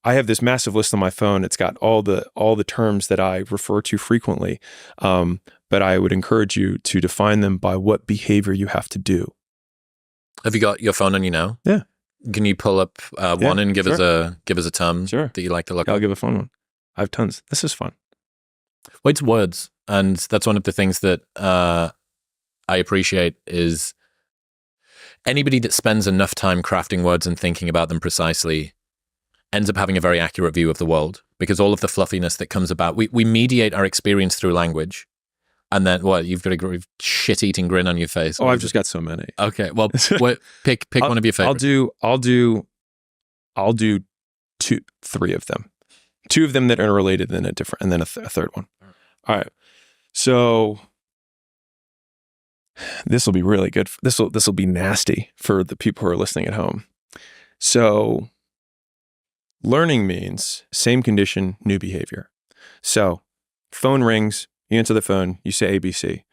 I have this massive list on my phone. It's got all the terms that I refer to frequently. But I would encourage you to define them by what behavior you have to do. Have you got your phone on you now? Yeah. Can you pull up one and give us a term that you like to look at? I'll give a fun one. I have tons. This is fun. Well, it's words. And that's one of the things that I appreciate is anybody that spends enough time crafting words and thinking about them precisely ends up having a very accurate view of the world, because all of the fluffiness that comes about, we mediate our experience through language. And then what? You've got a shit-eating grin on your face. Oh, I've just got so many. Okay, well, pick one of your favorites. I'll do three of them. Two of them that are related, and then a third one. All right. So this will be really good. This will be nasty for the people who are listening at home. So learning means same condition, new behavior. So phone rings. You answer the phone, you say ABC.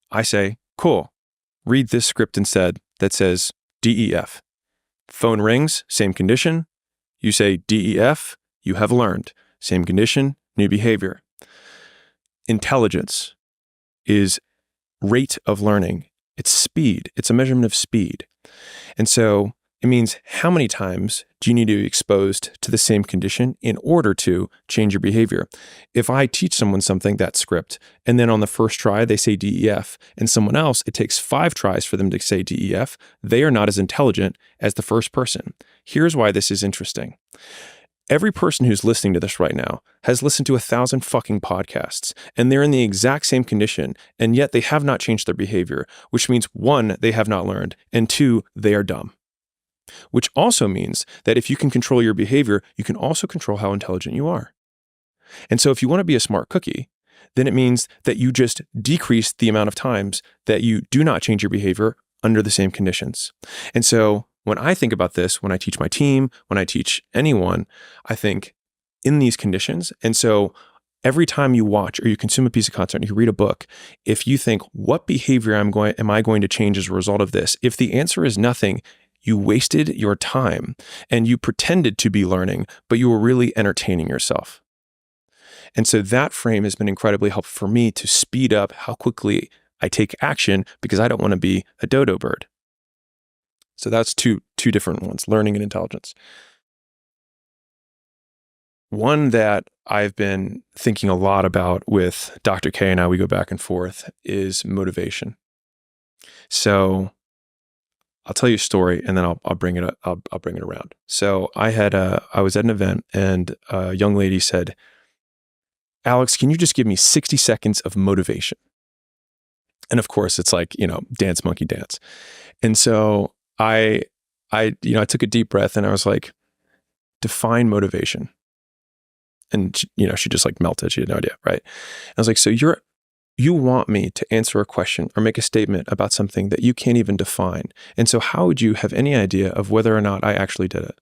I say, cool, read this script instead that says DEF. Phone rings, same condition. You say DEF, you have learned. Same condition, new behavior. Intelligence is rate of learning. It's speed. It's a measurement of speed. And so it means how many times do you need to be exposed to the same condition in order to change your behavior? If I teach someone something, that script, and then on the first try, they say DEF, and someone else, it takes 5 tries for them to say DEF, they are not as intelligent as the first person. Here's why this is interesting. Every person who's listening to this right now has listened to 1,000 fucking podcasts, and they're in the exact same condition, and yet they have not changed their behavior, which means 1, they have not learned, and 2, they are dumb. Which also means that if you can control your behavior, you can also control how intelligent you are. And so if you want to be a smart cookie, then it means that you just decrease the amount of times that you do not change your behavior under the same conditions. And so when I think about this, when I teach my team, when I teach anyone, I think in these conditions. And so every time you watch or you consume a piece of content, you read a book, if you think, what behavior am I going to change as a result of this? If the answer is nothing, you wasted your time and you pretended to be learning, but you were really entertaining yourself. And so that frame has been incredibly helpful for me to speed up how quickly I take action, because I don't want to be a dodo bird. So that's two different ones, learning and intelligence. One that I've been thinking a lot about with Dr. K and I, we go back and forth, is motivation. So I'll tell you a story and then I'll bring it up. I'll bring it around. So I was at an event and a young lady said, Alex, can you just give me 60 seconds of motivation? And of course it's like, dance monkey dance. And so I took a deep breath and I was like, define motivation. And she just like melted. She had no idea. Right. I was like, so you want me to answer a question or make a statement about something that you can't even define. And so how would you have any idea of whether or not I actually did it?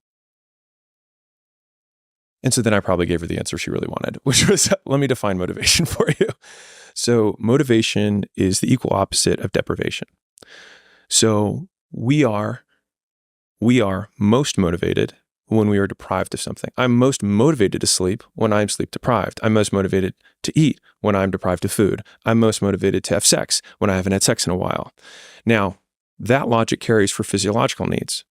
And so then I probably gave her the answer she really wanted, which was, let me define motivation for you. So motivation is the equal opposite of deprivation. So we are most motivated when we are deprived of something. I'm most motivated to sleep when I'm sleep deprived. I'm most motivated to eat when I'm deprived of food. I'm most motivated to have sex when I haven't had sex in a while. Now, that logic carries for physiological needs.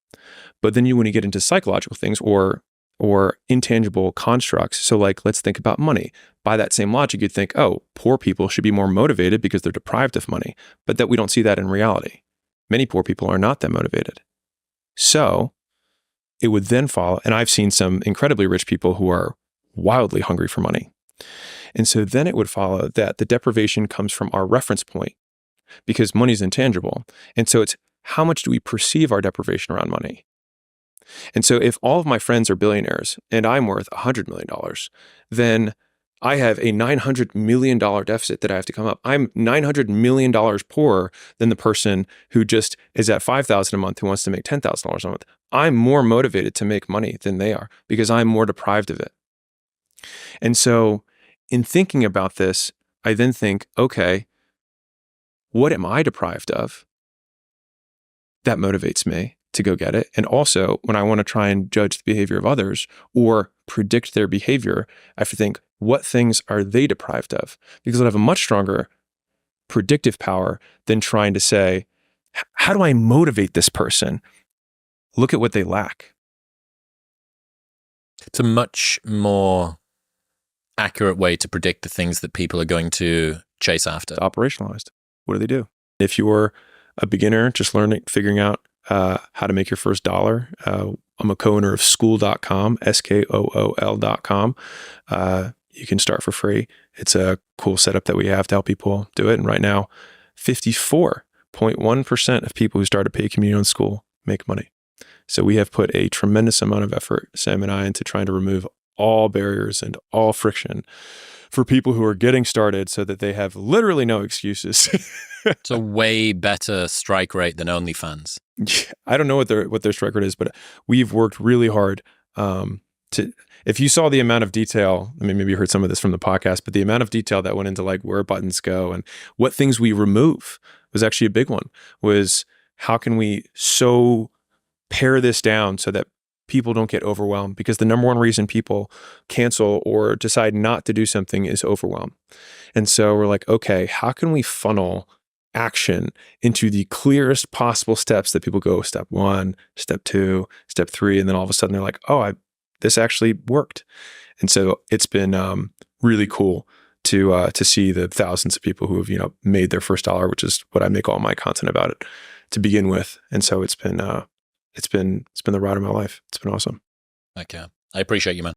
But then when you get into psychological things or intangible constructs, so like, let's think about money. By that same logic, you'd think, oh, poor people should be more motivated because they're deprived of money. But that we don't see that in reality. Many poor people are not that motivated. So it would then follow, and I've seen some incredibly rich people who are wildly hungry for money. And so then it would follow that the deprivation comes from our reference point, because money is intangible. And so it's how much do we perceive our deprivation around money? And so if all of my friends are billionaires and I'm worth $100 million, then I have a $900 million deficit that I have to come up. I'm $900 million poorer than the person who just is at $5,000 a month who wants to make $10,000 a month. I'm more motivated to make money than they are because I'm more deprived of it. And so in thinking about this, I then think, okay, what am I deprived of? That motivates me. to go get it. And also, when I want to try and judge the behavior of others or predict their behavior, I have to think, what things are they deprived of? Because I'll have a much stronger predictive power than trying to say, how do I motivate this person? Look at what they lack. It's a much more accurate way to predict the things that people are going to chase after. It's operationalized. What do they do? If you're a beginner, just learning, figuring out how to make your first dollar, I'm a co-owner of Skool.com, Skool.com. You can start for free. It's a cool setup that we have to help people do it. And right now, 54.1% of people who start a paid community on Skool make money. So we have put a tremendous amount of effort, Sam and I, into trying to remove all barriers and all friction for people who are getting started so that they have literally no excuses. It's a way better strike rate than OnlyFans. I don't know what their strike rate is, but we've worked really hard to. If you saw the amount of detail, I mean, maybe you heard some of this from the podcast, but the amount of detail that went into like where buttons go and what things we remove was actually a big one. Was how can we so pare this down so that people don't get overwhelmed? Because the number one reason people cancel or decide not to do something is overwhelm. And so we're like, okay, how can we funnel action into the clearest possible steps that people go step 1, step 2, step 3, and then all of a sudden they're like, oh, this actually worked. And so it's been really cool to see the thousands of people who have made their first dollar, which is what I make all my content about it to begin with. And so it's been the ride of my life. It's been awesome. Okay, I appreciate you, man.